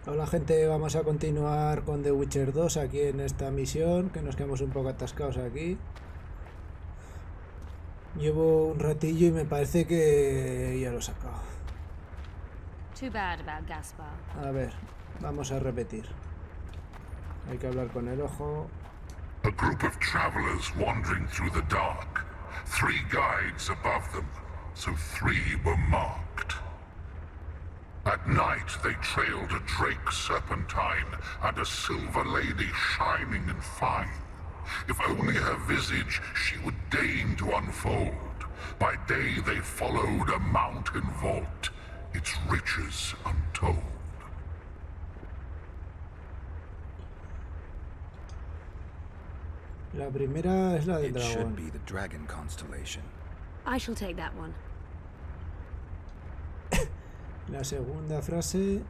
Hola gente, vamos a continuar con The Witcher 2 aquí en esta misión, que nos quedamos un poco atascados aquí. Llevo un ratillo y me parece que ya lo he sacado. A ver, vamos a repetir. Hay que hablar con el ojo. A group of travelers wandering through the dark. 3 guides above them, so 3 were marked. At night they trailed a drake serpentine and a silver lady shining and fine. If only her visage she would deign to unfold. By day they followed a mountain vault, its riches untold. La primera es la del It dragón. should be the dragon constellation. I shall take that one. La segunda frase,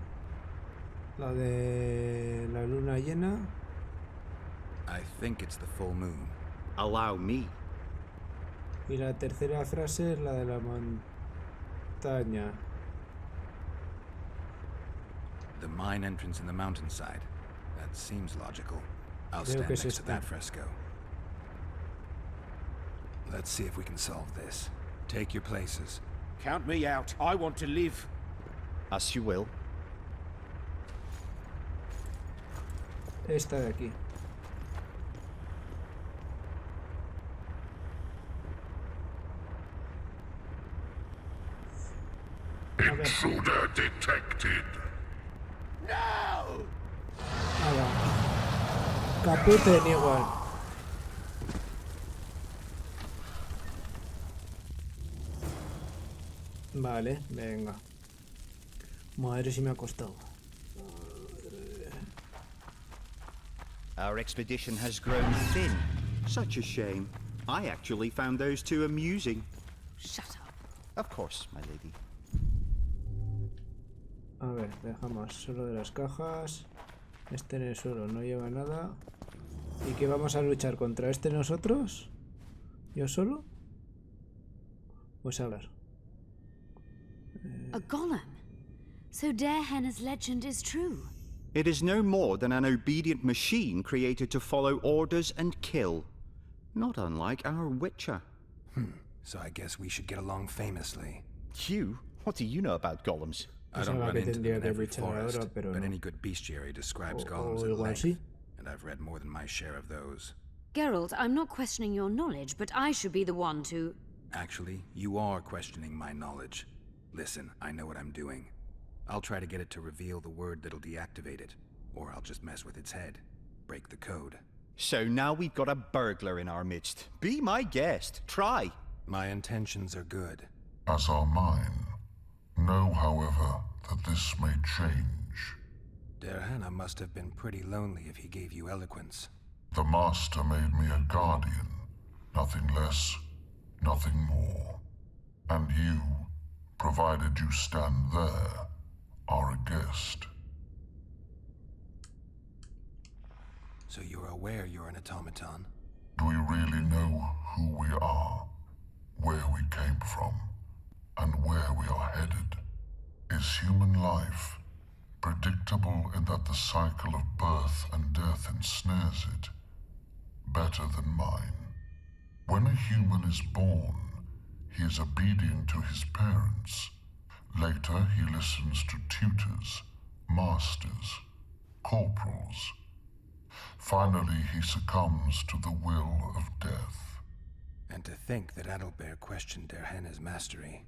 la de la luna llena. I think it's the full moon. Allow me. Y la tercera frase es la de la montaña. The mine entrance in the mountainside. That seems logical. I'll Creo stand que es next to esta. that fresco. Let's see if we can solve this. Take your places. Count me out. I want to live. As you will. Esta de aquí. Intruder detected. No! Nada. Caputen igual. Vale, venga. Madre, si me ha costado. Our expedition has grown thin. Such a shame. I actually found those two amusing. Shut up. Of course, my lady. A ver, dejamos solo de las cajas. Este en el suelo no lleva nada. ¿Y qué vamos a luchar contra este nosotros? ¿Yo solo? Pues a ver. A golem. So Darehenna's legend is true. It is no more than an obedient machine created to follow orders and kill. Not unlike our Witcher. So I guess we should get along famously. You? What do you know about golems? I don't Pensaba run que into tendría them in que every luchar forest, ahora, pero but no. any good bestiary describes O golems at igual length, sí. and I've read more than my share of those. Geralt, I'm not questioning your knowledge, but I should be the one to... Actually, you are questioning my knowledge. Listen, I know what I'm doing. I'll try to get it to reveal the word that'll deactivate it, or I'll just mess with its head. Break the code. So now we've got a burglar in our midst. Be my guest. Try. My intentions are good. As are mine. Know, however, that this may change. Darehenna must have been pretty lonely if he gave you eloquence. The Master made me a guardian. Nothing less, nothing more. And you, provided you stand there, are a guest. So you're aware you're an automaton? Do we really know who we are, where we came from, and where we are headed? Is human life predictable in that the cycle of birth and death ensnares it? Better than mine. When a human is born, he is obedient to his parents. Later, he listens to tutors, masters, corporals. Finally, he succumbs to the will of death. And to think that Adalbert questioned Darehenna's mastery.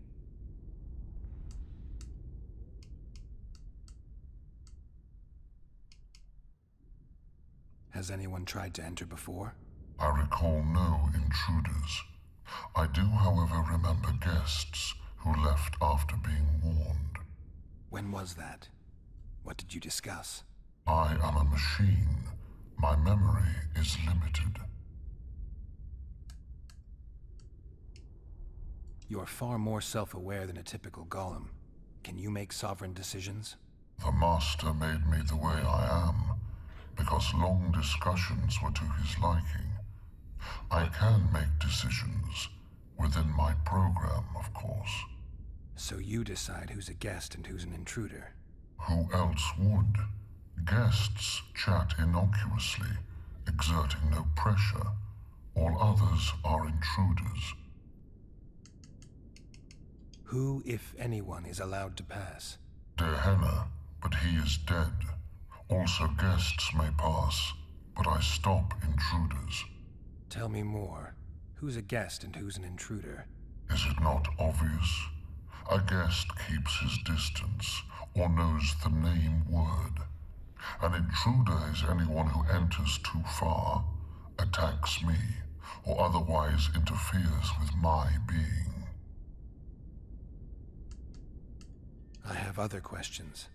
Has anyone tried to enter before? I recall no intruders. I do, however, remember guests who left after being warned. When was that? What did you discuss? I am a machine. My memory is limited. You are far more self-aware than a typical golem. Can you make sovereign decisions? The Master made me the way I am, because long discussions were to his liking. I can make decisions, within my program, of course. So you decide who's a guest and who's an intruder. Who else would? Guests chat innocuously, exerting no pressure. All others are intruders. Who, if anyone, is allowed to pass? Dehenna, but he is dead. Also guests may pass, but I stop intruders. Tell me more. Who's a guest and who's an intruder? Is it not obvious? A guest keeps his distance, or knows the name word. An intruder is anyone who enters too far, attacks me, or otherwise interferes with my being. I have other questions.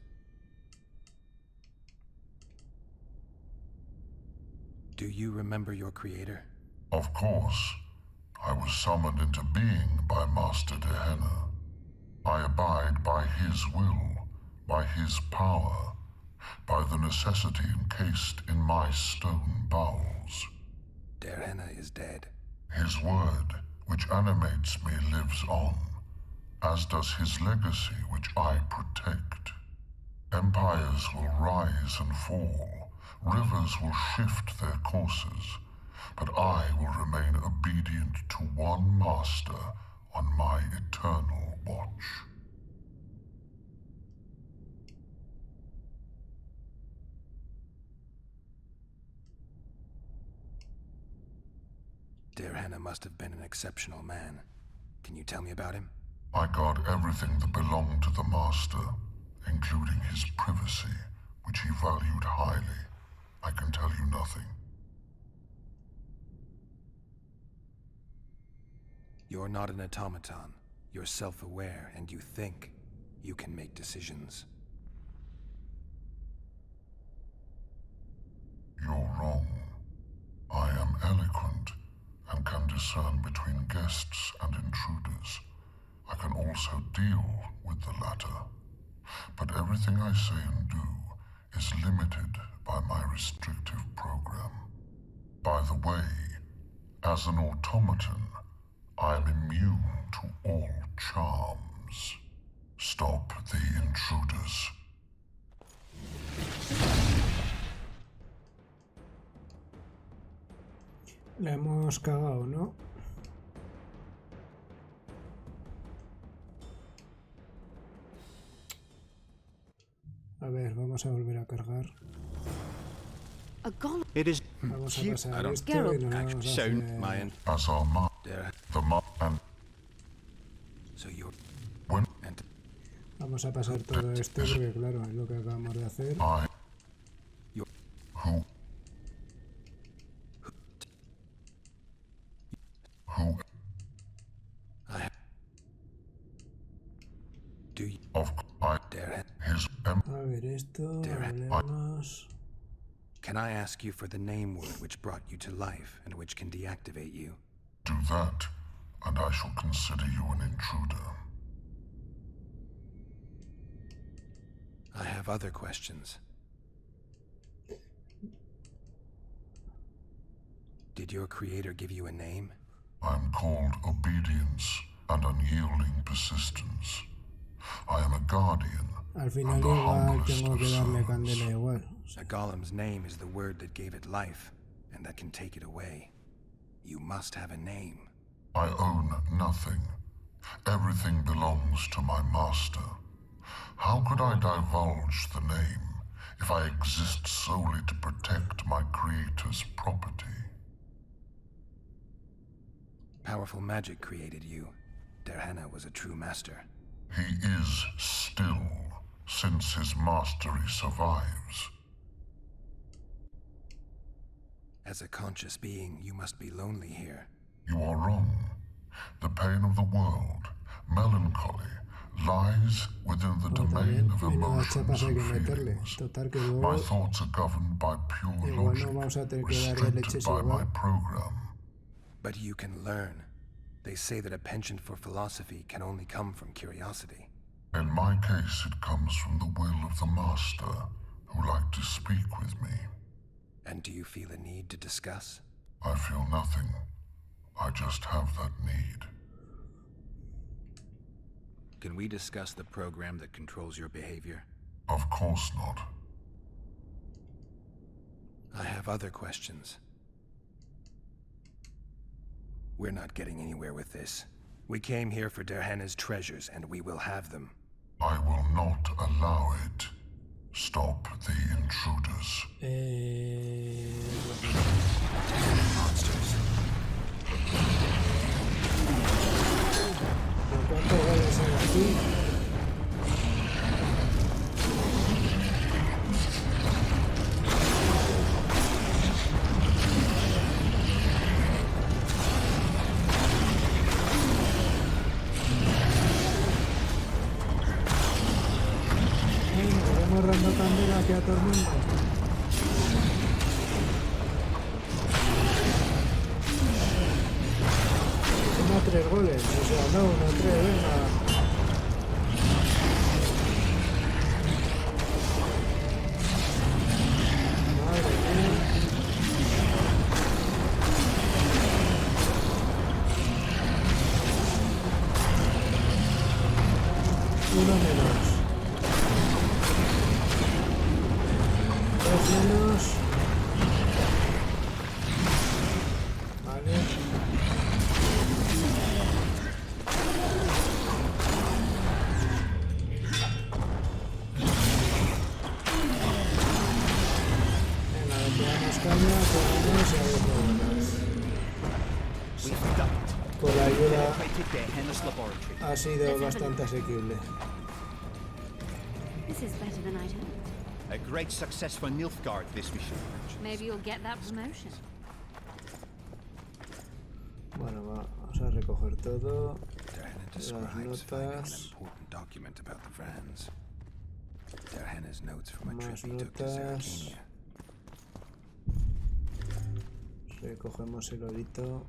Do you remember your creator? Of course. I was summoned into being by Master Dehenna. I abide by his will, by his power, by the necessity encased in my stone bowels. Dehenna is dead. His word, which animates me, lives on, as does his legacy, which I protect. Empires will rise and fall, rivers will shift their courses, but I will remain obedient to one master on my eternal watch. Dehenna must have been an exceptional man. Can you tell me about him? I guard everything that belonged to the master, including his privacy, which he valued highly. I can tell you nothing. You're not an automaton. You're self-aware, and you think. You can make decisions. You're wrong. I am eloquent and can discern between guests and intruders. I can also deal with the latter. But everything I say and do is limited by my restrictive program. By the way, as an automaton, I am immune to all charms. Stop the intruders. La hemos cagado, ¿no? A ver, vamos a volver a cargar. A golem. It is Vamos a pasar I don't- esto y nos vamos a shown hacer... My As our and So you're... when And Vamos a pasar todo esto porque, claro, es lo que acabamos de hacer. I you're... who I... Do you... of I Dehenna... his A ver, esto, hablemos... Can I ask you for the name word which brought you to life and which can deactivate you? do that, and I shall consider you an intruder. I have other questions. Did your creator give you a name? I am called obedience and unyielding persistence. I am a guardian Al final and the igual humblest tengo of que darle servants. candela igual. A golem's name is the word that gave it life, and that can take it away. You must have a name. I own nothing. Everything belongs to my master. How could I divulge the name if I exist solely to protect my creator's property? Powerful magic created you. Dehenna was a true master. He is still, since his mastery survives. As a conscious being, you must be lonely here. You are wrong. The pain of the world, melancholy, lies within the Bueno, domain también, of hay nuevas emotions chapas hay and que meterle. feelings. Total que My luego thoughts are governed by pure igual no logic, vamos a tener que darle restricted leches by my igual. program. But you can learn. They say that a penchant for philosophy can only come from curiosity. In my case, it comes from the will of the master, who liked to speak with me. And do you feel a need to discuss? I feel nothing. I just have that need. Can we discuss the program that controls your behavior? Of course not. have other questions. We're not getting anywhere with this. We came here for Derhenna's treasures, and we will have them. I will not allow it. Stop the intruders. Monsters. ¿Cuántos goles hay aquí? Morrando candela aquí a todo el mundo. Toma 3 goles, o sea, no, 1-3, venga. Madre mía. Uno menos. Menos. Vale. Venga, le tiramos caña, ponemos y a ver cómo más. Por la ayuda ha sido bastante asequible. This is better than I'd hoped. A great success for Nilfgaard, this mission. Maybe you'll get that promotion. Bueno, vamos a recoger todo. Derhenna Las describes finding an notas. important document about the Vrans. Derhenna's notes from a Más trip he took to notas. Zerrikania. Recogemos el orito.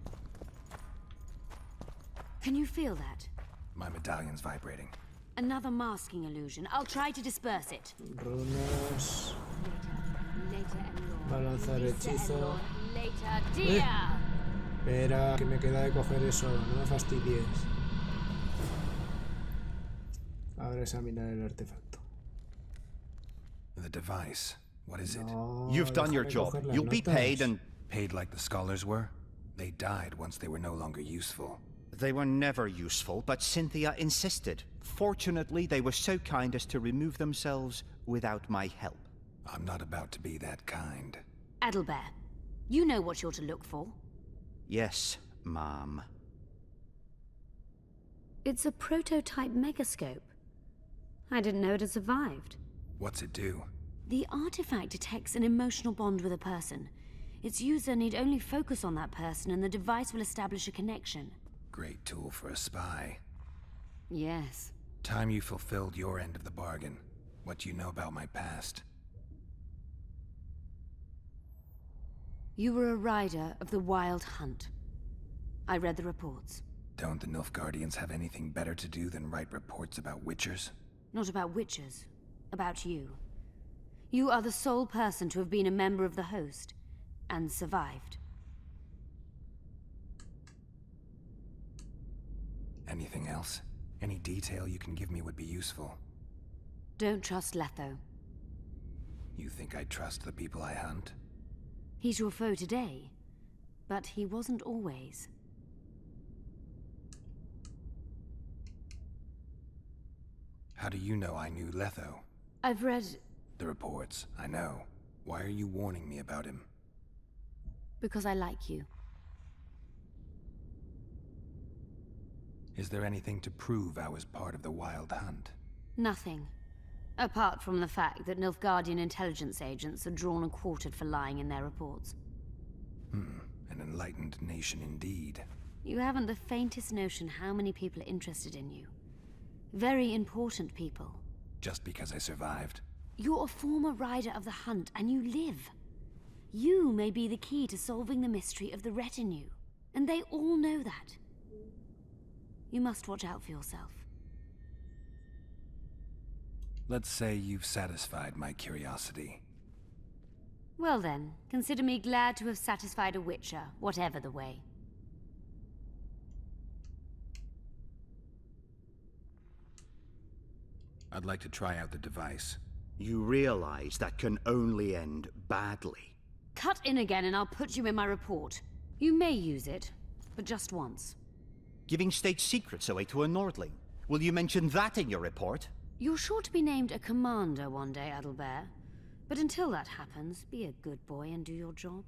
Can you feel that? My medallion's vibrating. Another masking illusion. I'll try to disperse it. Runas. Later, Elor. Va a lanzar hechizo. Later, dear. Espera, que me queda de coger eso. No me fastidies. Ahora examinar el artefacto. The device. What is it? No, You've done your déjame job. coger las You'll be notas. paid and... Paid like the scholars were? They died once they were no longer useful. They were never useful, but Cynthia insisted. Fortunately, they were so kind as to remove themselves without my help. I'm not about to be that kind. Adelbear, you know what you're to look for. Yes, ma'am. It's a prototype megascope. I didn't know it had survived. What's it do? The artifact detects an emotional bond with a person. Its user need only focus on that person and the device will establish a connection. Great tool for a spy. Yes. Time you fulfilled your end of the bargain. What do you know about my past? You were a rider of the Wild Hunt. I read the reports. Don't the Nilfgaardians have anything better to do than write reports about witchers? Not about witches. About you. You are the sole person to have been a member of the host, and survived. Anything else? Any detail you can give me would be useful. Don't trust Letho. You think I trust the people I hunt? He's your foe today, but he wasn't always. How do you know I knew Letho? I've read... The reports, I know. Why are you warning me about him? because I like you. Is there anything to prove I was part of the Wild Hunt? Nothing. Apart from the fact that Nilfgaardian intelligence agents are drawn and quartered for lying in their reports. An enlightened nation indeed. You haven't the faintest notion how many people are interested in you. Very important people. Just because I survived? You're a former rider of the hunt, and you live. You may be the key to solving the mystery of the retinue, and they all know that. You must watch out for yourself. Let's say you've satisfied my curiosity. Well then, consider me glad to have satisfied a witcher, whatever the way. I'd like to try out the device. You realize that can only end badly. Cut in again and I'll put you in my report. You may use it, but just once. Giving state secrets away to a Nordling. Will you mention that in your report? You're sure to be named a commander one day, Adelbert. But until that happens, be a good boy and do your job.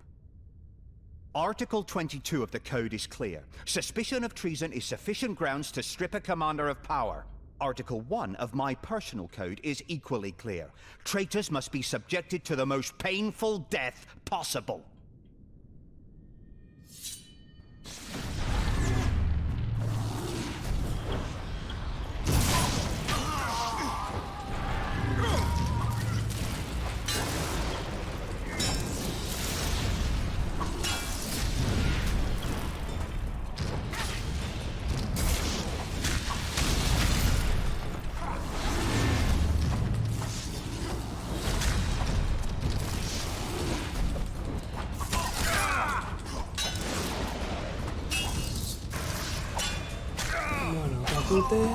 Article 22 of the Code is clear. Suspicion of treason is sufficient grounds to strip a commander of power. Article 1 of my personal code is equally clear. Traitors must be subjected to the most painful death possible. Caputen.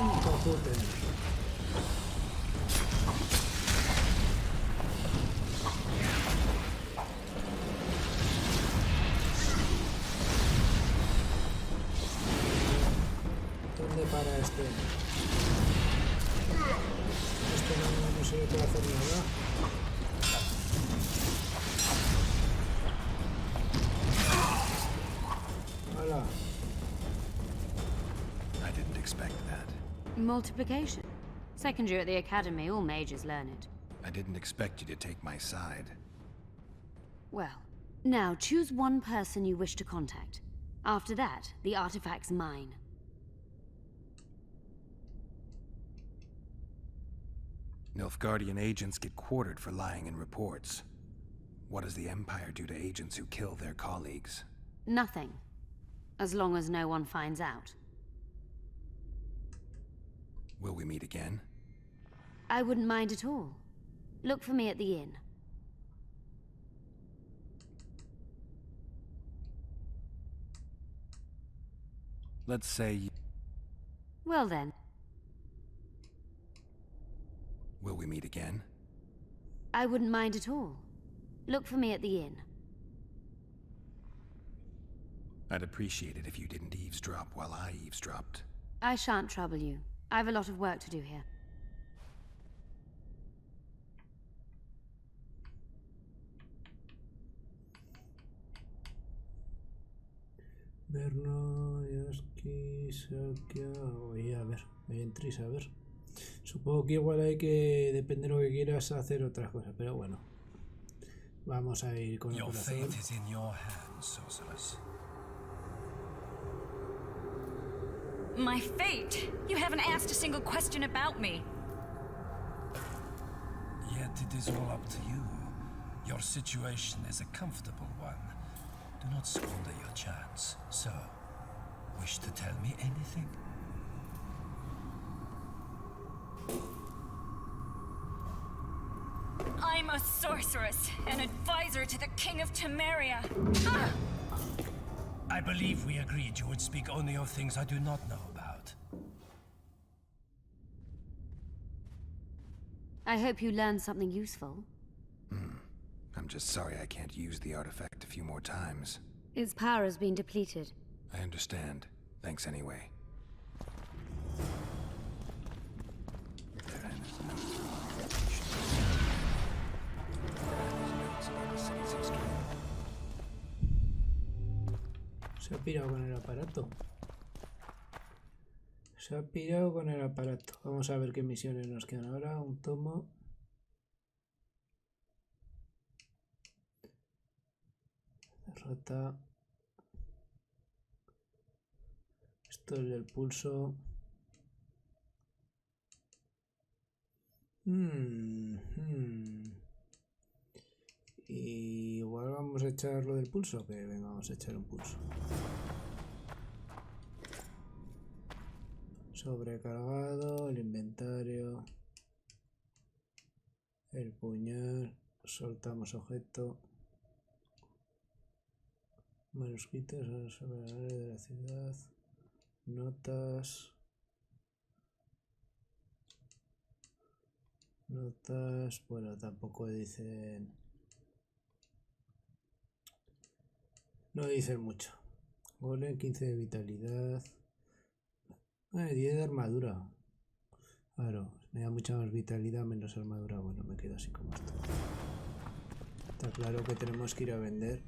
¿Dónde para este? Este no se le puede hacer nada. ¡Hala! Expect that. Multiplication. Second year at the academy, all mages learn it. I didn't expect you to take my side. Well, now choose one person you wish to contact. After that, the artifact's mine. Nilfgaardian agents get quartered for lying in reports. What does the Empire do to agents who kill their colleagues? Nothing. As long as no one finds out. Will we meet again? I wouldn't mind at all. Look for me at the inn. Let's say... Well then. Will we meet again? I wouldn't mind at all. Look for me at the inn. I'd appreciate it if you didn't eavesdrop while I eavesdropped. I shan't trouble you. I have a lot of work to do here. Verno, Yaski, Sakia... Oye, a ver, entris, a ver. Supongo que igual hay que, depende de lo que quieras, hacer otras cosas, pero bueno. Vamos a ir con el corazón. Your fate is in your hands, sorceress. My fate? You haven't asked a single question about me. Yet it is all up to you. Your situation is a comfortable one. Do not squander your chance. So, wish to tell me anything? I'm a sorceress, an advisor to the King of Temeria. Ah! I believe we agreed you would speak only of things I do not know about. I hope you learned something useful. I'm just sorry I can't use the artifact a few more times. Its power has been depleted. I understand. Thanks anyway. Se ha pirado con el aparato. Se ha pirado con el aparato. Vamos a ver qué misiones nos quedan ahora. Un tomo. Derrota. Esto es del pulso. Y igual vamos a echar lo del pulso. Que venga, vamos a echar un pulso. Sobrecargado, el inventario, el puñal, soltamos objeto, manuscritos sobre la área de la ciudad, notas, bueno, tampoco dicen No dicen mucho. Golem, 15 de vitalidad. 10 de armadura. Claro, me da mucha más vitalidad, menos armadura. Bueno, me quedo así como esto. Está claro que tenemos que ir a vender.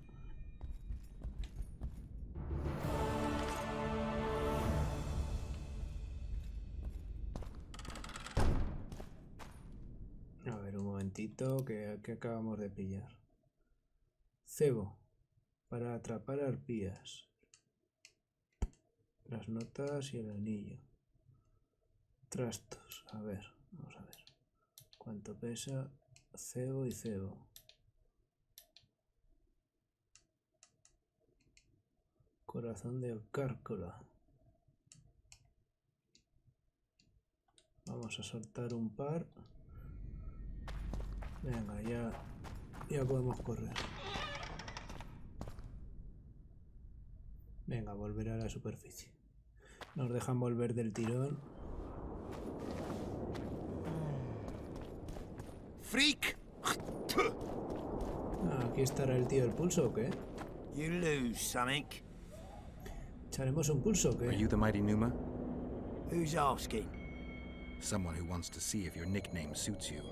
A ver, un momentito, que acabamos de pillar. Cebo, para atrapar arpías. Las notas y el anillo. Trastos, a ver, vamos a ver. ¿Cuánto pesa? Cebo y cebo. Corazón de cárcola. Vamos a soltar un par. Venga, ya podemos correr. Venga, volver a la superficie. Nos dejan volver del tirón. Freak! Aquí estará el tío del pulso, ¿o qué? You lose something. ¿Echaremos un pulso o qué? Are you the mighty Numa? Who's asking? Someone who wants to see if your nickname suits you.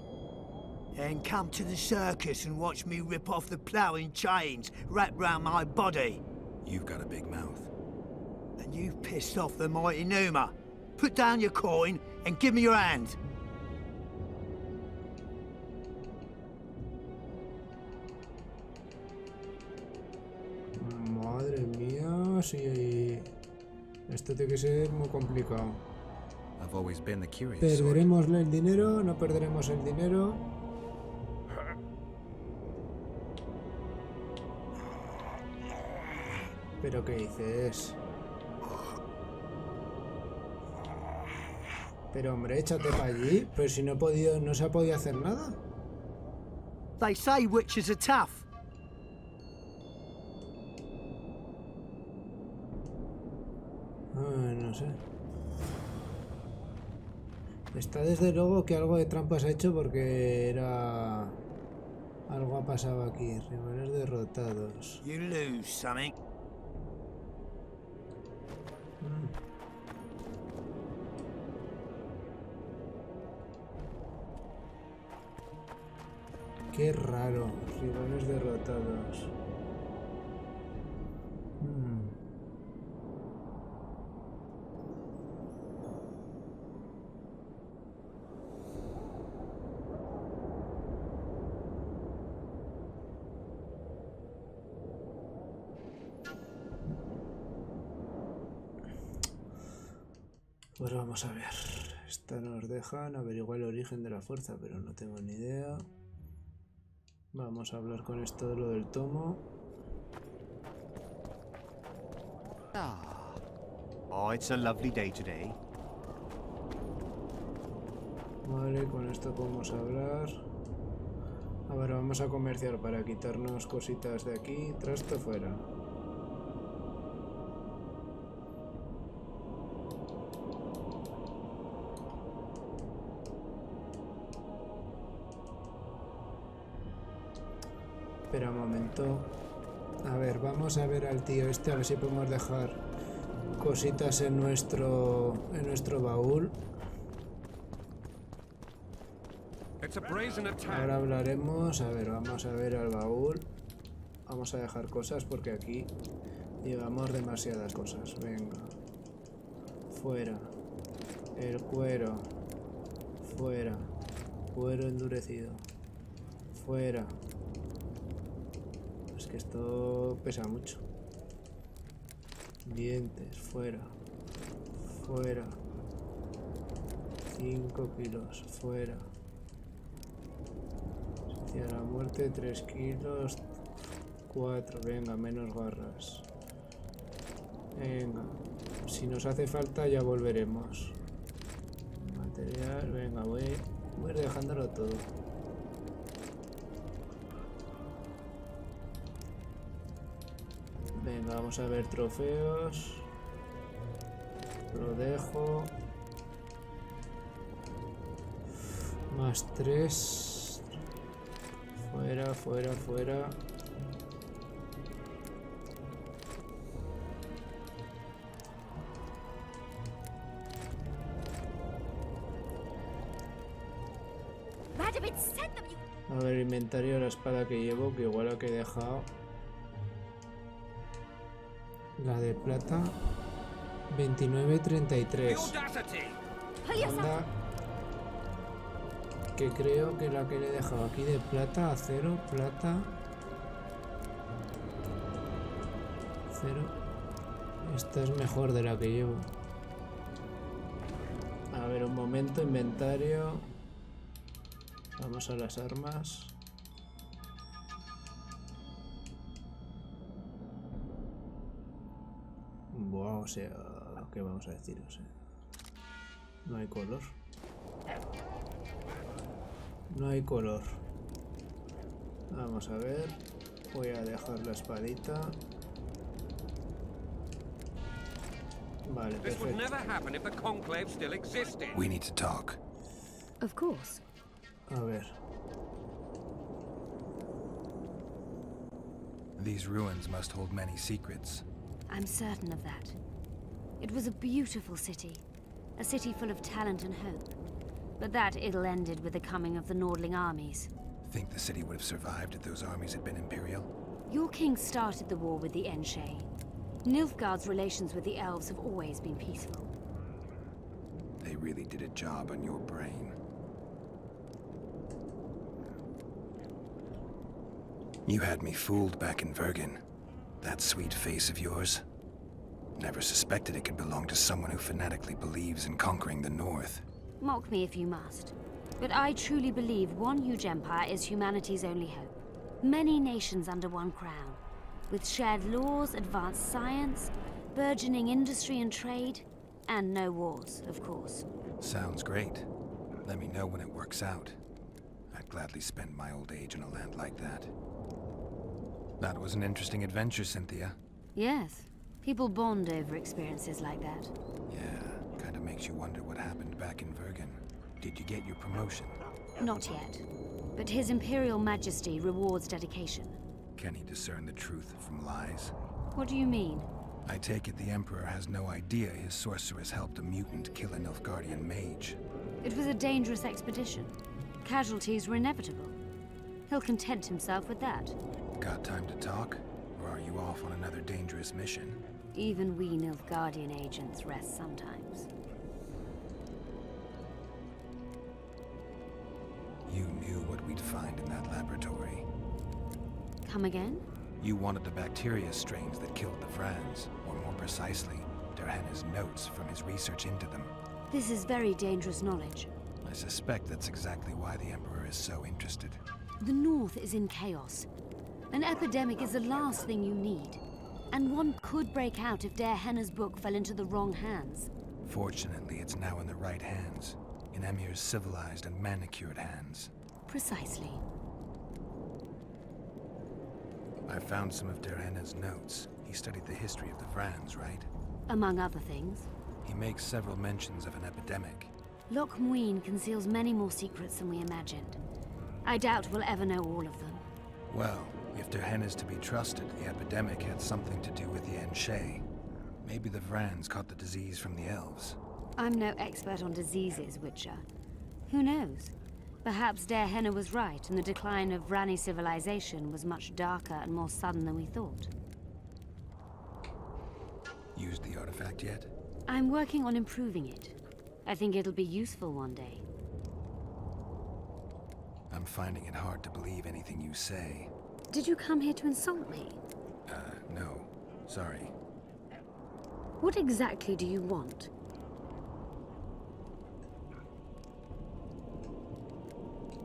Then come to the circus and watch me rip off the ploughing chains wrapped round my body. You've got a big mouth. And you've pissed off the mighty Numa. Put down your coin and give me your hand. Madre mía, sí. Esto tiene que ser muy complicado. I've always been the curious sort. ¿Perderemos el dinero? ¿No perderemos el dinero? ¿Pero qué dices? Pero hombre, échate para allí. Pero si no se ha podido hacer nada. They say witches are tough. No sé. Está desde luego que algo de trampas ha hecho porque era... Algo ha pasado aquí. Rivales derrotados. You lose something. Qué raro. Rivales derrotados. Pues vamos a ver. Esta nos dejan averiguar el origen de la fuerza, pero no tengo ni idea. Vamos a hablar con esto de lo del tomo. Oh, it's a lovely day today. Vale, con esto podemos hablar. A ver, vamos a comerciar para quitarnos cositas de aquí. Trasto fuera. Espera un momento. A ver, vamos a ver al tío este, a ver si podemos dejar cositas en nuestro baúl. Ahora hablaremos. A ver, vamos a ver al baúl. Vamos a dejar cosas porque aquí llevamos demasiadas cosas. Venga. Fuera. El cuero. Fuera. Cuero endurecido. Fuera. Es que esto pesa mucho. Dientes, fuera. Fuera. 5 kilos, fuera. Hacia la muerte, 3 kilos. 4, venga, menos garras. Venga. Si nos hace falta ya volveremos. Material, venga, voy dejándolo todo. Venga, vamos a ver trofeos. Lo dejo. Más 3. Fuera, fuera, fuera. inventario la espada que llevo, que igual la que he dejado. La de plata. 29.33. Anda. Que creo que la que le he dejado aquí de plata, acero, plata. Acero. Esta es mejor de la que llevo. A ver, un momento, inventario. Vamos a las armas. Buah, o sea, ¿qué vamos a decir? O sea, no hay color. No hay color. Vamos a ver. Voy a dejar la espadita. Vale, perfecto. We need to talk. Of course. A ver. These ruins must hold many secrets. I'm certain of that. It was a beautiful city. A city full of talent and hope. But that ill ended with the coming of the Nordling armies. Think the city would have survived if those armies had been Imperial? Your king started the war with the Enshe. Nilfgaard's relations with the elves have always been peaceful. They really did a job on your brain. You had me fooled back in Vergen. That sweet face of yours. Never suspected it could belong to someone who fanatically believes in conquering the North. Mock me if you must. But I truly believe one huge empire is humanity's only hope. Many nations under one crown. With shared laws, advanced science, burgeoning industry and trade, and no wars, of course. Sounds great. Let me know when it works out. I'd gladly spend my old age in a land like that. That was an interesting adventure, Cynthia. Yes. People bond over experiences like that. Yeah, kinda makes you wonder what happened back in Vergen. Did you get your promotion? Not yet. But His Imperial Majesty rewards dedication. Can he discern the truth from lies? What do you mean? I take it the Emperor has no idea his sorceress helped a mutant kill a Nilfgaardian mage. It was a dangerous expedition. Casualties were inevitable. He'll content himself with that. Got time to talk? Or are you off on another dangerous mission? Even we Nilfgaardian agents rest sometimes. You knew what we'd find in that laboratory. Come again? You wanted the bacteria strains that killed the Vrans, or more precisely, Derhenna's notes from his research into them. This is very dangerous knowledge. I suspect that's exactly why the Emperor is so interested. The North is in chaos. An epidemic is the last thing you need. And one could break out if Derhenna's book fell into the wrong hands. Fortunately, it's now in the right hands. In Emir's civilized and manicured hands. Precisely. I found some of Derhenna's notes. He studied the history of the Vrans, right? Among other things. He makes several mentions of an epidemic. Loch Muin conceals many more secrets than we imagined. I doubt we'll ever know all of them. Well, if Derhenna's to be trusted, the epidemic had something to do with the Enshe. Maybe the Vrans caught the disease from the elves. I'm no expert on diseases, Witcher. Who knows? Perhaps Derhenna was right, and the decline of Vrani civilization was much darker and more sudden than we thought. Used the artifact yet? I'm working on improving it. I think it'll be useful one day. I'm finding it hard to believe anything you say. Did you come here to insult me? No. Sorry. What exactly do you want?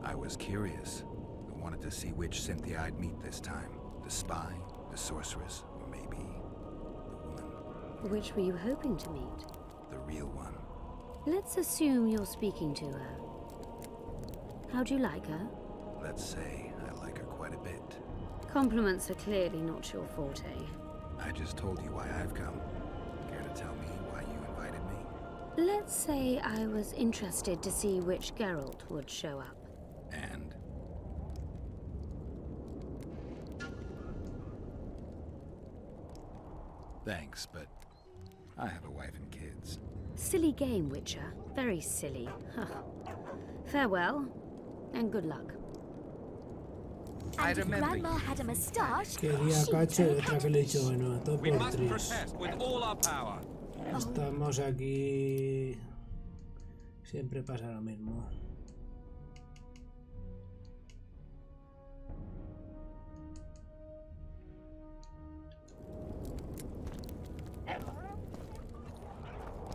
I was curious. I wanted to see which Cynthia I'd meet this time. The spy, the sorceress, or maybe the woman. Which were you hoping to meet? The real one. Let's assume you're speaking to her. How do you like her? Let's say I like her quite a bit. Compliments are clearly not your forte. I just told you why I've come. Care to tell me why you invited me? Let's say I was interested to see which Geralt would show up. And? Thanks, but I have a wife and kids. Silly game, Witcher. Very silly. Huh. Farewell, and good luck. And if Grandma had a moustache, Quería she'd cacho y say otra que le he dicho, bueno, todo We por must tres. protest with all our power. Estamos aquí. Siempre pasa lo mismo.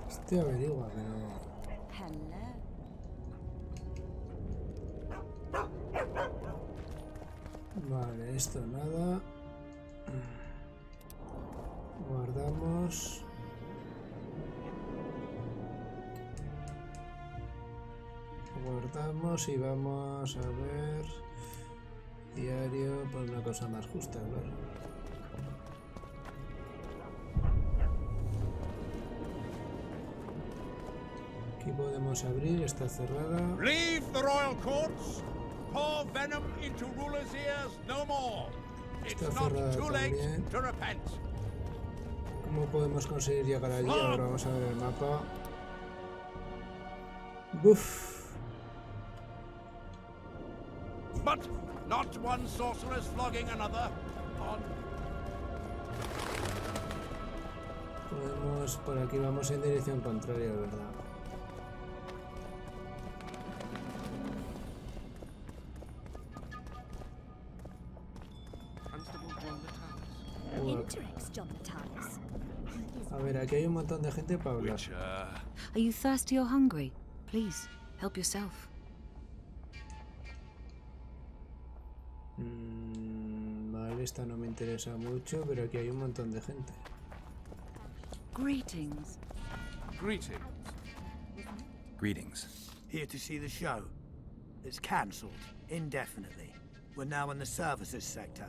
Este averigua, pero. hello. Vale, esto nada. Guardamos. Guardamos y vamos a ver. Diario, por una cosa más justa, claro. Aquí podemos abrir, está cerrada. Leave the royal courts. Pour venom into rulers' ears no more. It's Está not cerrada too late también. to repent. ¿Cómo podemos conseguir llegar allí? Ahora vamos a ver el mapa. Buf. But not one sorceress flogging another. On. Podemos, por aquí vamos en dirección contraria, ¿verdad? Interix, John Thomas. A ver, aquí hay un montón de gente para hablar. Are you thirsty or hungry? Please, help yourself. Vale, esta no me interesa mucho, pero aquí hay un montón de gente. Greetings. Greetings. Greetings. Here to see the show. It's cancelled indefinitely. We're now in the services sector.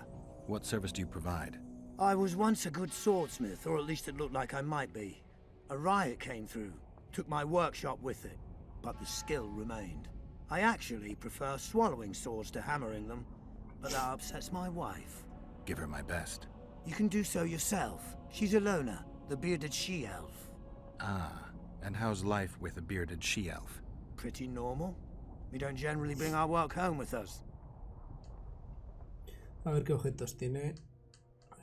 What service do you provide? I was once a good swordsmith, or at least it looked like I might be. A riot came through, took my workshop with it, but the skill remained. I actually prefer swallowing swords to hammering them, but that upsets my wife. Give her my best. You can do so yourself. She's Alona, the bearded she-elf. Ah, and how's life with a bearded she-elf? Pretty normal. We don't generally bring our work home with us. A ver qué objetos tiene.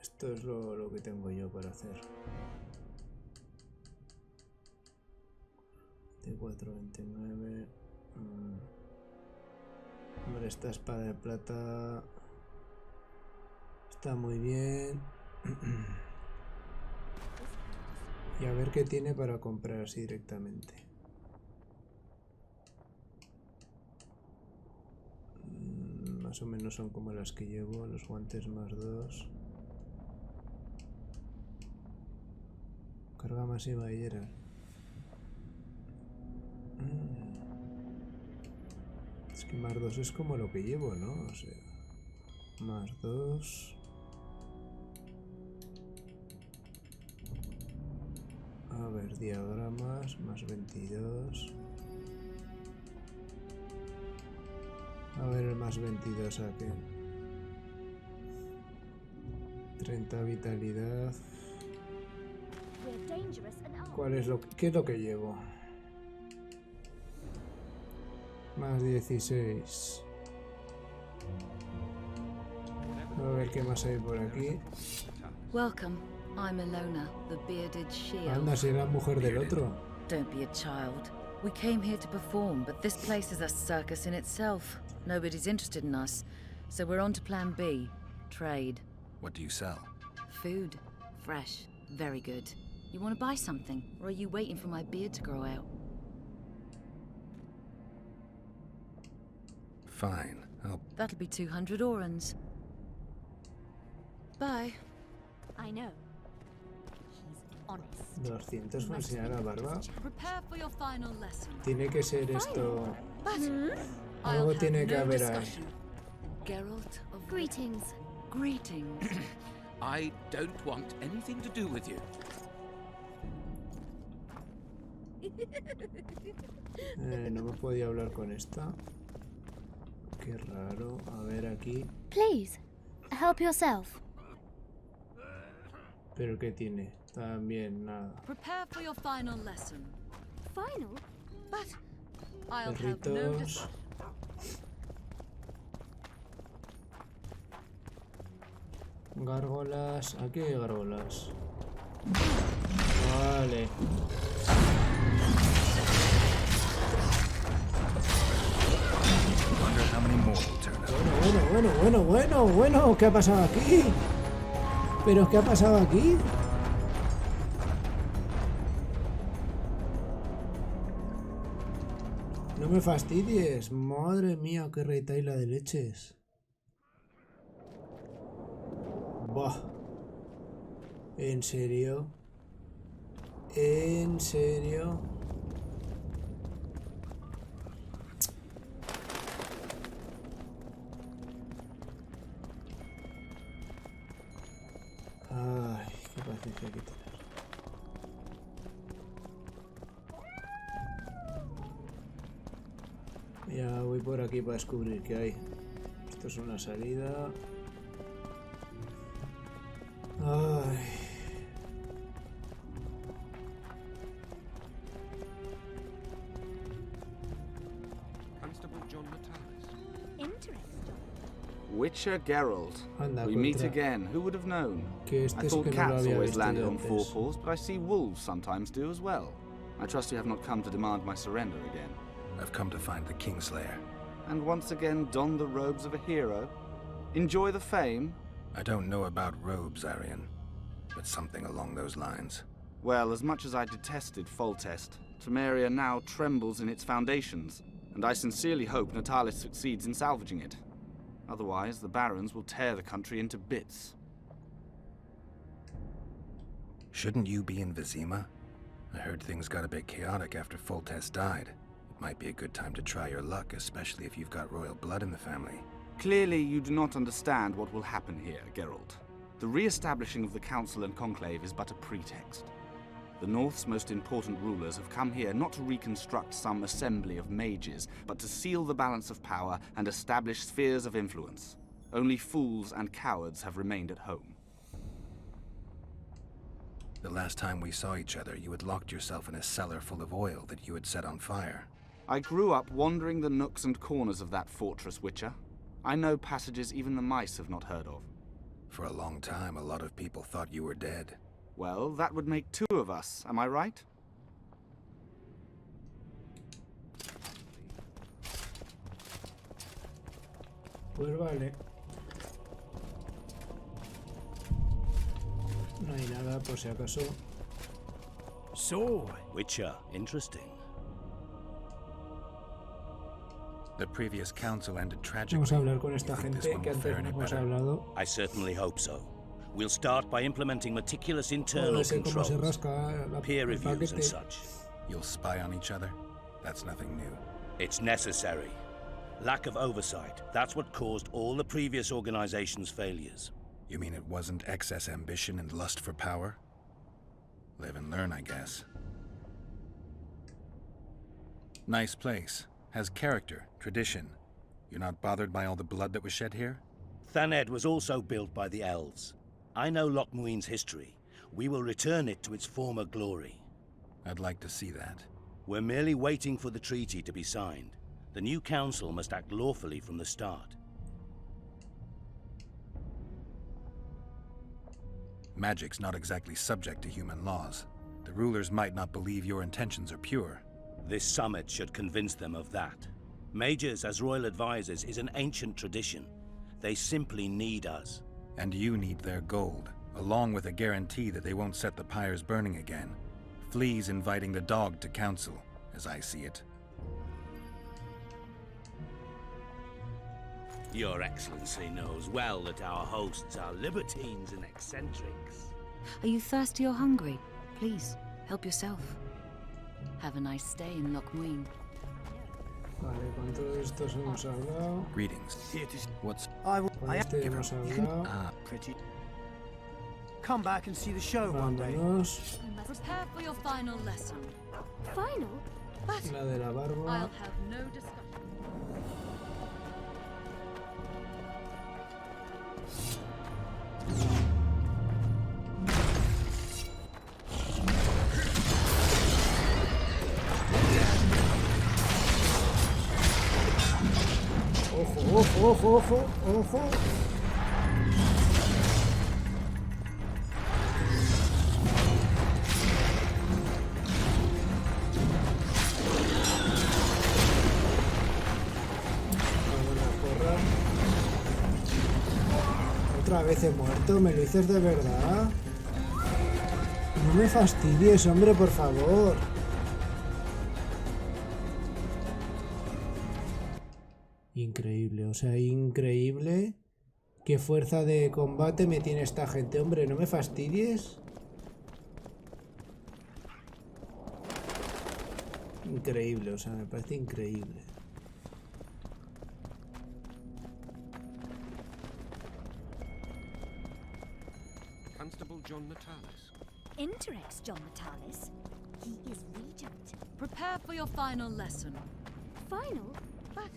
Esto es lo que tengo yo para hacer. 24-29. Hombre, esta espada de plata está muy bien. Y a ver qué tiene para comprar así directamente. Más o menos son como las que llevo. Los guantes más 2. Carga masiva y era. Es que más 2 es como lo que llevo, ¿no? O sea, más 2. A ver, diagramas, más 22. A ver el más 22 aquí. 30 vitalidad. ¿Cuál es qué es lo que llevo? Más 16. A ver qué más hay por aquí. Welcome. I'm Alona, the bearded she-elf. Anda, si era mujer del otro. Don't be a child. We came here to perform, but this place is a circus in itself. Nobody's interested in us, so we're on to plan B. Trade. What do you sell? Food. Fresh. Very good. You want to buy something, or are you waiting for my beard to grow out? Fine, That'll be 200 orans. Bye. I know. He's honest. 200 para enseñar la barba. Prepare for your final lesson. Tiene que ser esto. I'll Algo have tiene que no haber ahí. discussion. Geralt of Greetings. Greetings. I don't want anything to do with you. No me podía hablar con esta. Qué raro. A ver aquí. Please, help yourself. ¿Pero qué tiene? También nada. Prepare for your final lesson. Final? But I'll have no Perritos. Gárgolas. Aquí hay gárgolas. Vale. Bueno. ¿Qué ha pasado aquí? ¿Pero qué ha pasado aquí? No me fastidies. Madre mía, qué retaila de leches. Buah. ¿En serio? ¿En serio? Ay, qué paciencia hay que tener. Ya voy por aquí para descubrir qué hay. Esto es una salida. Ay. Witcher Geralt. Anda, We meet again. Who would have known? Que I este sí thought que no lo cats había always visto landed yo on four antes. paws, but I see wolves sometimes do as well. I trust you have not come to demand my surrender again. I've come to find the Kingslayer. And once again don the robes of a hero? Enjoy the fame? I don't know about robes, Arian, but something along those lines. Well, as much as I detested Foltest, Temeria now trembles in its foundations, and I sincerely hope Natalis succeeds in salvaging it. Otherwise, the Barons will tear the country into bits. Shouldn't you be in Vizima? I heard things got a bit chaotic after Foltest died. It might be a good time to try your luck, especially if you've got royal blood in the family. Clearly, you do not understand what will happen here, Geralt. The re-establishing of the Council and Conclave is but a pretext. The North's most important rulers have come here not to reconstruct some assembly of mages, but to seal the balance of power and establish spheres of influence. Only fools and cowards have remained at home. The last time we saw each other, you had locked yourself in a cellar full of oil that you had set on fire. I grew up wandering the nooks and corners of that fortress, Witcher. I know passages even the mice have not heard of. For a long time, a lot of people thought you were dead. Well, that would make two of us, am I right? Pues vale. No hay nada por si acaso. So, Witcher, interesting. The previous council ended tragically. Vamos a hablar con esta You think this gente one que will fare antes no any hemos better? hablado. I certainly hope so. We'll start by implementing meticulous Joder, internal sé cómo se controls, rasca la peer el reviews and paquete. such. You'll spy on each other? That's nothing new. It's necessary. Lack of oversight. That's what caused all the previous organization's failures. You mean it wasn't excess ambition and lust for power? Live and learn, I guess. Nice place. Has character, tradition. You're not bothered by all the blood that was shed here? Thaned was also built by the elves. I know Lochmuin's history. We will return it to its former glory. I'd like to see that. We're merely waiting for the treaty to be signed. The new council must act lawfully from the start. Magic's not exactly subject to human laws. The rulers might not believe your intentions are pure. This summit should convince them of that. Mages as royal advisors is an ancient tradition. They simply need us. And you need their gold, along with a guarantee that they won't set the pyres burning again. Flea's inviting the dog to council, as I see it. Your Excellency knows well that our hosts are libertines and eccentrics. Are you thirsty or hungry? Please, help yourself. Have a nice stay in Lochmuin. Vale, con todos estos hemos hablado. Greetings. What's... Con este hemos hablado. Pretty. Come back and see the show one day. Vámonos. Prepare for your final lesson. Final? But La de la barba. I'll have no discussion. Ojo, ojo, ojo, ojo, ojo. Otra vez he muerto, ¿me lo dices de verdad? No me fastidies, hombre, por favor. Increíble, o sea, increíble. Qué fuerza de combate me tiene esta gente, hombre, no me fastidies. Increíble, o sea, me parece increíble. Constable John Natalis. Interrex John Natalis. He is regent. Prepare for your final lesson. Final? But...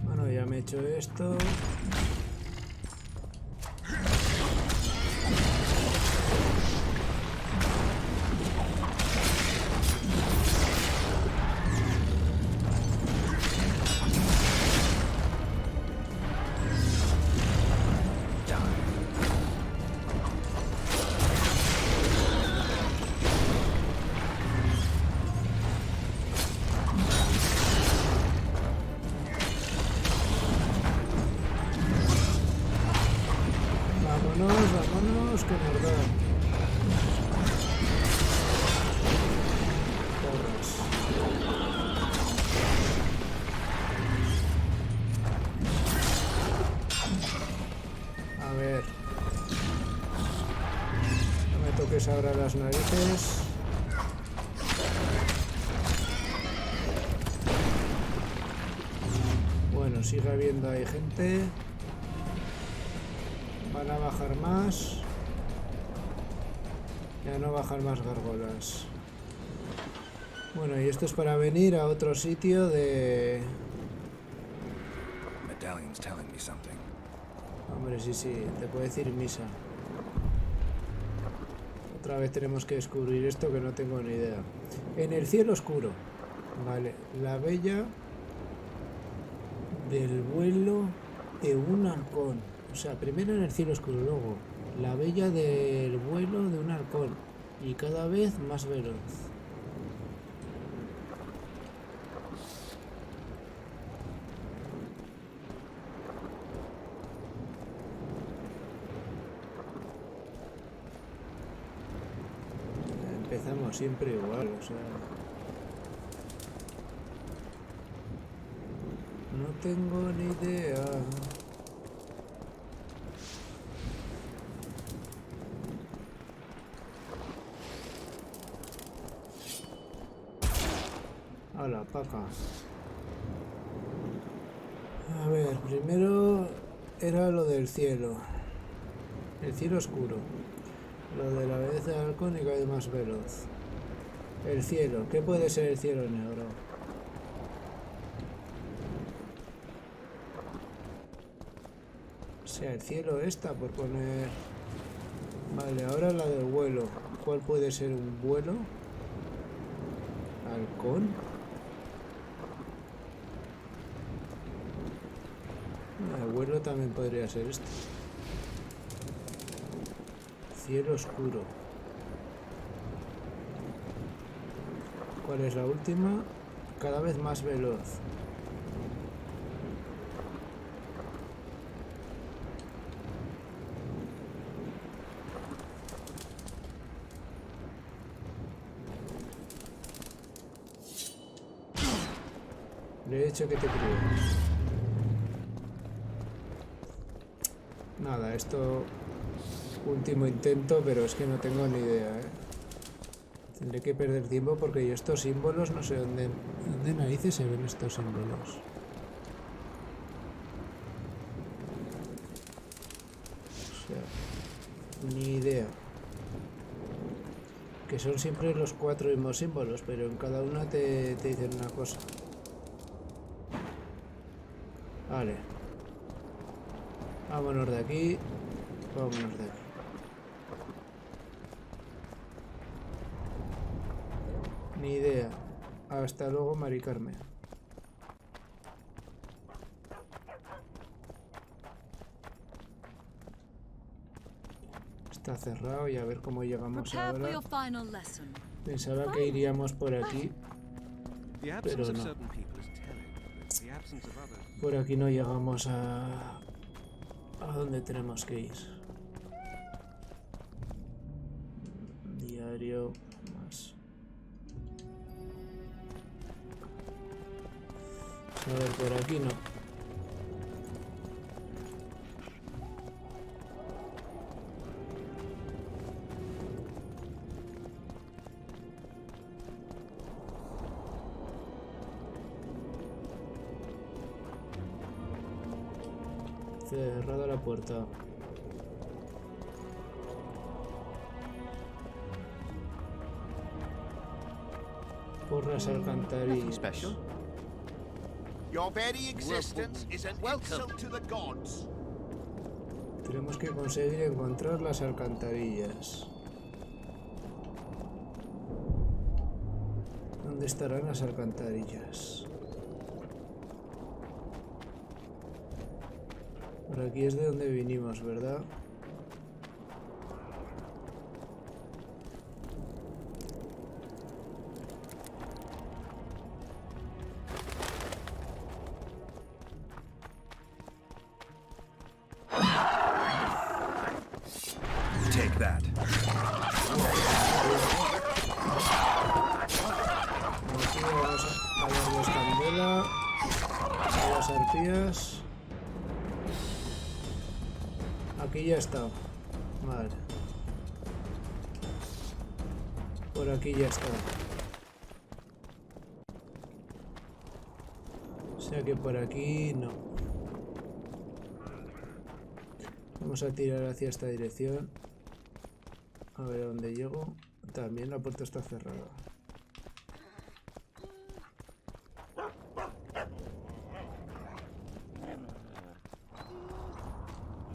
Bueno, ya me he hecho esto. Vámonos, que nos da. Torres. A ver. No me toques ahora las narices. Bueno, sigue habiendo ahí gente. Van a bajar más. Ya no bajan más gárgolas. Bueno, y esto es para venir a otro sitio de... Medallion's telling me something. Hombre, sí, te puedo decir misa. Otra vez tenemos que descubrir esto que no tengo ni idea. En el cielo oscuro. Vale, la bella del vuelo de un halcón. O sea, primero en el cielo oscuro, luego la bella del vuelo de un halcón. Y cada vez más veloz. Empezamos siempre igual, o sea... No tengo ni idea. Hola, Placa. A ver, primero era lo del cielo. El cielo oscuro. Lo de la belleza del halcón y cada vez más veloz. El cielo. ¿Qué puede ser el cielo negro? O sea, el cielo está por poner... Vale, ahora la del vuelo. ¿Cuál puede ser un vuelo? ¿Halcón? El vuelo también podría ser esto. Cielo oscuro. ¿Cuál es la última? Cada vez más veloz. Le he dicho que te creo. Nada, esto... Último intento, pero es que no tengo ni idea, ¿eh? Tendré que perder tiempo porque yo estos símbolos no sé dónde narices se ven estos símbolos. O sea, ni idea. Que son siempre los 4 mismos símbolos, pero en cada una te dicen una cosa. Vale. Vámonos de aquí. Vámonos de aquí. Ni idea. Hasta luego, Mari Carmen. Está cerrado y a ver cómo llegamos Prepare for ahora. your final lesson. Pensaba que iríamos por aquí, The absence pero of no. certain people is telling, but the absence of others. Por aquí no llegamos a donde tenemos que ir. Diario más. A ver, por aquí no. Cerrada la puerta. Por las alcantarillas. Your very existence is an insult to the gods. Tenemos que conseguir encontrar las alcantarillas. ¿Dónde estarán las alcantarillas? Por aquí es de donde vinimos, ¿verdad? Take that. Aquí vamos a darles candela a las arpías. Aquí ya está. Vale. Por aquí ya está. O sea que por aquí no. Vamos a tirar hacia esta dirección. A ver a dónde llego. También la puerta está cerrada.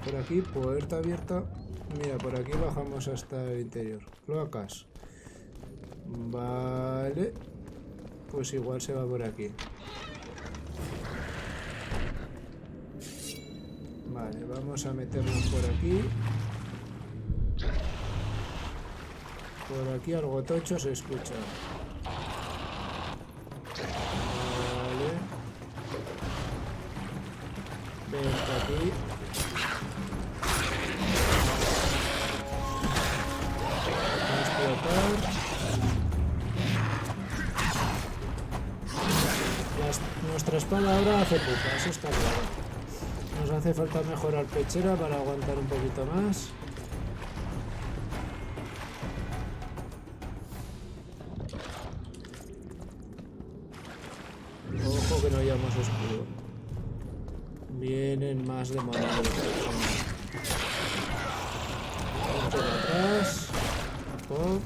Por aquí, puerta abierta. Mira, por aquí bajamos hasta el interior. Cloacas. Vale. Pues igual se va por aquí. Vale, vamos a meternos por aquí. Por aquí algo tocho se escucha. Vale. Ven aquí. Nuestra espada ahora hace pupa, eso está claro. Nos hace falta mejorar pechera para aguantar un poquito más. Ojo que no hayamos escudo. Vienen más demonios. Por atrás. Pop.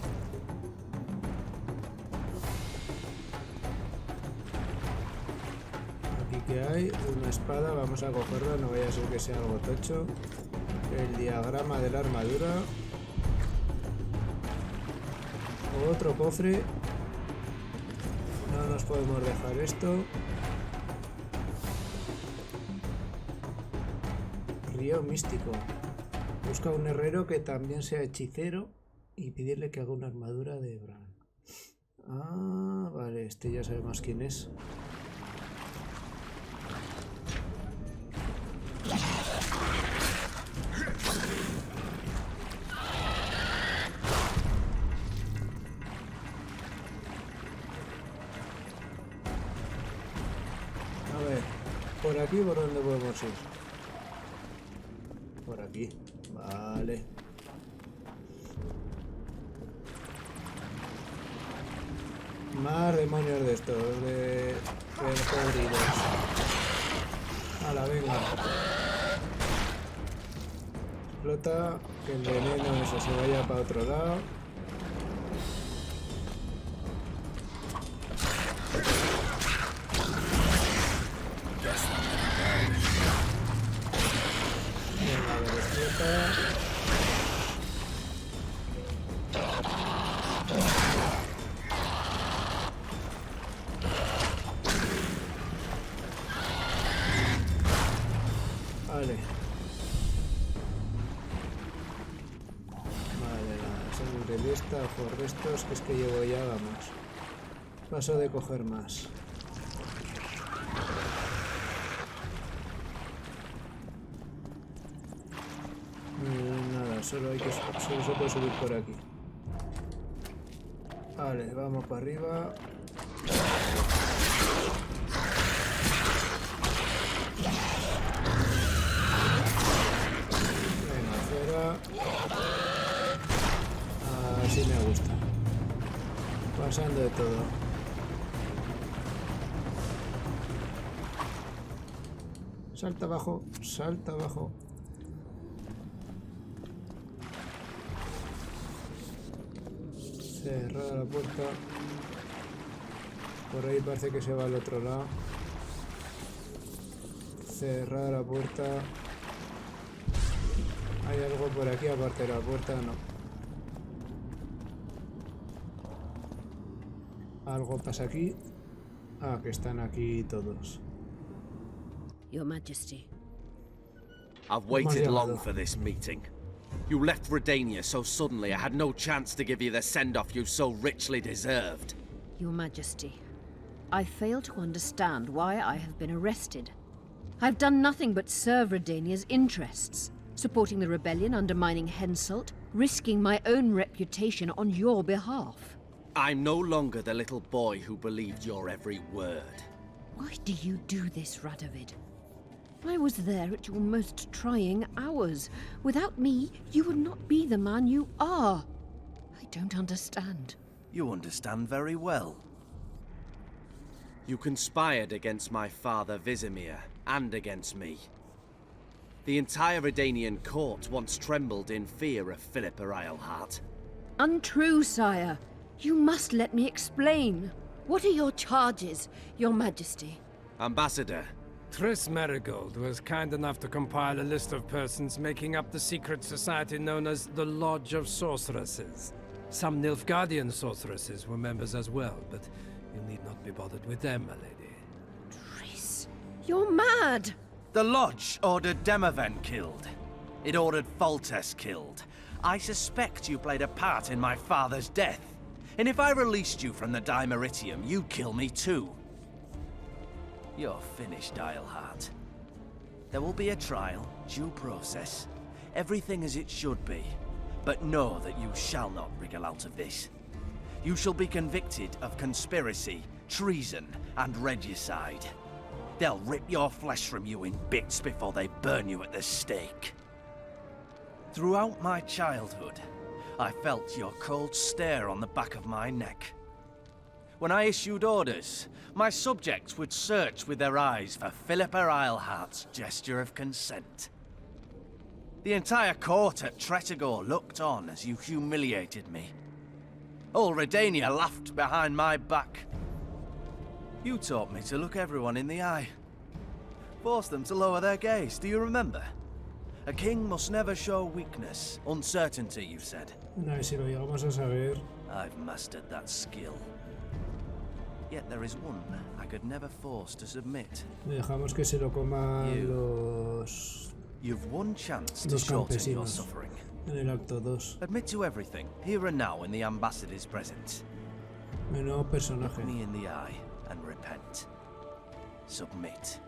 Que hay una espada, vamos a cogerla, no vaya a ser que sea algo tocho. El diagrama de la armadura. Otro cofre. No nos podemos dejar esto. Río místico. Busca un herrero que también sea hechicero y pedirle que haga una armadura de Bran. Ah, vale, este ya sabemos quién es. Por aquí, ¿por dónde podemos ir? Por aquí, vale. Más demonios de estos, de podridos. Hala, venga. Explota, que el veneno ese se vaya para otro lado. Seguro de esta, ojos restos, que es que llevo ya, vamos. Paso de coger más. Nada, solo se puede subir por aquí. Vale, vamos para arriba. Venga, fuera. Así me gusta. Pasando de todo. Salta abajo, salta abajo. Cerrada la puerta. Por ahí parece que se va al otro lado. Cerrada la puerta. ¿Hay algo por aquí aparte de la puerta? No. ¿Algo pasa aquí? Ah, que están aquí todos. Your Majesty. I've waited long for this meeting. You left Redania so suddenly I had no chance to give you the send-off you so richly deserved. Your Majesty, I fail to understand why I have been arrested. I've done nothing but serve Redania's interests, supporting the rebellion, undermining Henselt, risking my own reputation on your behalf. I'm no longer the little boy who believed your every word. Why do you do this, Radovid? I was there at your most trying hours. Without me, you would not be the man you are. I don't understand. You understand very well. You conspired against my father Vizimir, and against me. The entire Redanian court once trembled in fear of Flipa Eilhart. Untrue, sire. You must let me explain. What are your charges, Your Majesty? Ambassador. Triss Marigold was kind enough to compile a list of persons making up the secret society known as the Lodge of Sorceresses. Some Nilfgaardian sorceresses were members as well, but you need not be bothered with them, my lady. Triss, you're mad! The Lodge ordered Demoven killed. It ordered Foltest killed. I suspect you played a part in my father's death. And if I released you from the Dimeritium, you'd kill me too. You're finished, Eilhart. There will be a trial, due process, everything as it should be. But know that you shall not wriggle out of this. You shall be convicted of conspiracy, treason, and regicide. They'll rip your flesh from you in bits before they burn you at the stake. Throughout my childhood, I felt your cold stare on the back of my neck. When I issued orders, my subjects would search with their eyes for Flipa Eilhart's gesture of consent. The entire court at Tretogor looked on as you humiliated me. All Redania laughed behind my back. You taught me to look everyone in the eye. Forced them to lower their gaze, do you remember? A king must never show weakness, uncertainty, you said. No, si lo llegamos a saber. I've mastered that skill. Yet there is one I could never force to submit. Dejamos que se lo coman los... You've one chance to shorten your suffering. En el acto 2. Admit to everything, here and now in the ambassador's presence. Menudo personaje. Look me in the eye and repent. Submit.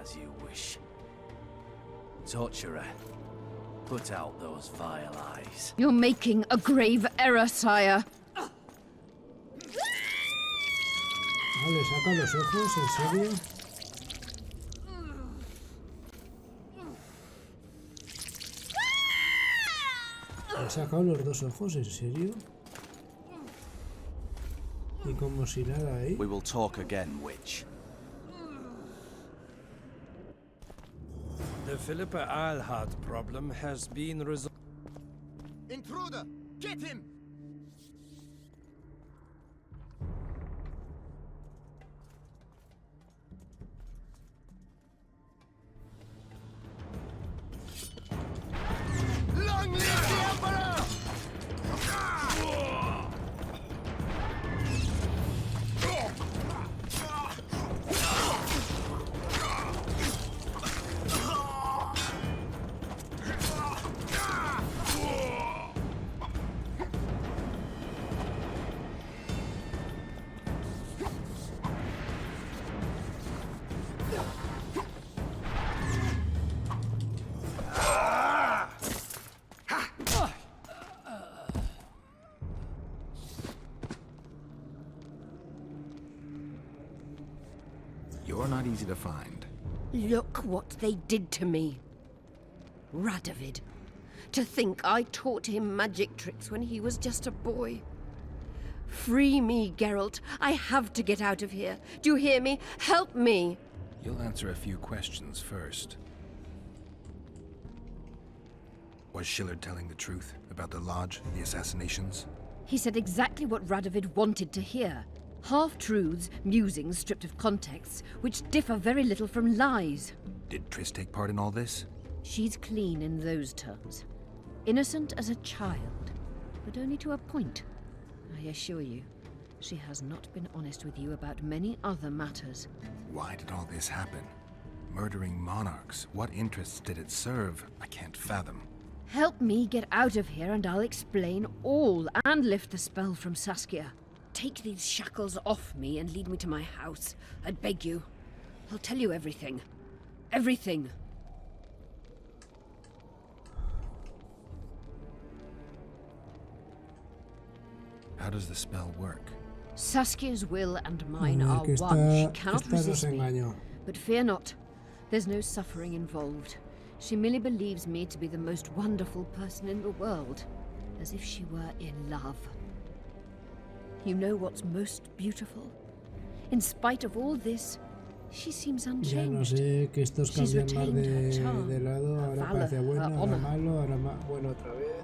As you wish. Torturer, put out those vile eyes. You're making a grave error, sire. Vale, saca los ojos, ¿en serio? ¿Ha sacado los dos ojos, en serio? Y como si nada, ¿eh? We will talk again, witch. The Flipa Eilhart problem has been resolved. Intruder! Get him! Long live the Emperor! easy to find. Look what they did to me. Radovid. To think I taught him magic tricks when he was just a boy. Free me, Geralt. I have to get out of here. Do you hear me? Help me! You'll answer a few questions first. Was Shillard telling the truth about the Lodge, the assassinations? He said exactly what Radovid wanted to hear. Half-truths, musings stripped of context, which differ very little from lies. Did Triss take part in all this? She's clean in those terms. Innocent as a child, but only to a point. I assure you, she has not been honest with you about many other matters. Why did all this happen? Murdering monarchs, what interests did it serve? I can't fathom. Help me get out of here and I'll explain all and lift the spell from Saskia. Take these shackles off me and lead me to my house. I beg you. I'll tell you everything. Everything. How does the spell work? Saskia's will and mine are one. She cannot resist me. But fear not. There's no suffering involved. She merely believes me to be the most wonderful person in the world. As if she were in love. You know what's most beautiful? In spite of all this, she seems unchanged. Ya no sé, que estos cambian más de lado, ahora parece bueno, ahora malo, ahora bueno otra vez.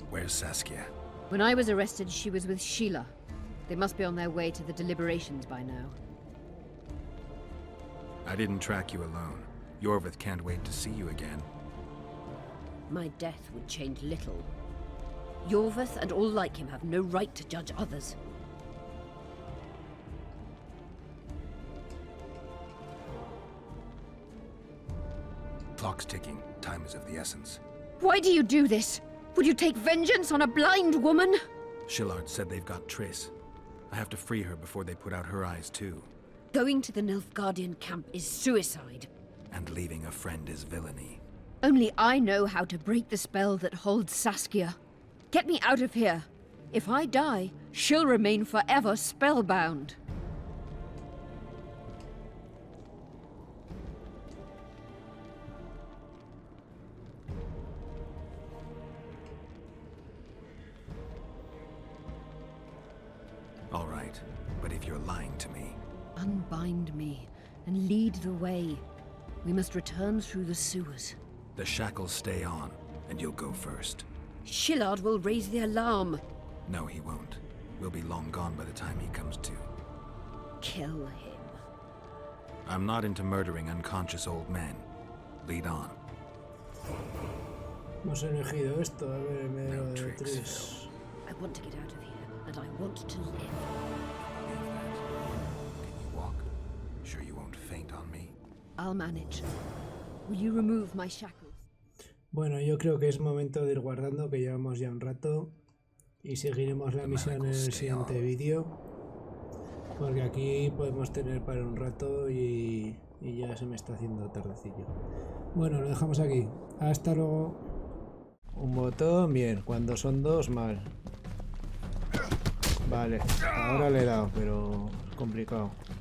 Where's Saskia? When I was arrested, she was with Sheila. They must be on their way to the deliberations by now. I didn't track you alone. Yorvith can't wait to see you again. My death would change little. Yorvith and all like him have no right to judge others. Clock's ticking. Time is of the essence. Why do you do this? Would you take vengeance on a blind woman? Shillard said they've got Triss. I have to free her before they put out her eyes too. Going to the Nilfgaardian camp is suicide. And leaving a friend is villainy. Only I know how to break the spell that holds Saskia. Get me out of here. If I die, she'll remain forever spellbound. All right, but if you're lying to me... Unbind me and lead the way. We must return through the sewers. The shackles stay on, and you'll go first. Shillard will raise the alarm. No, he won't. We'll be long gone by the time he comes to. Kill him. I'm not into murdering unconscious old men. Lead on. Hemos elegido esto, a ver, en medio de tres. I want to get out of here, and I want to live. Can you walk? Sure you won't faint on me? I'll manage. Will you remove my shackles? Bueno, yo creo que es momento de ir guardando, que llevamos ya un rato. Y seguiremos la misión en el siguiente vídeo. Porque aquí podemos tener para un rato y ya se me está haciendo tardecillo. Bueno, lo dejamos aquí. Hasta luego. Un botón, bien. Cuando son dos, mal. Vale, ahora le he dado, pero es complicado.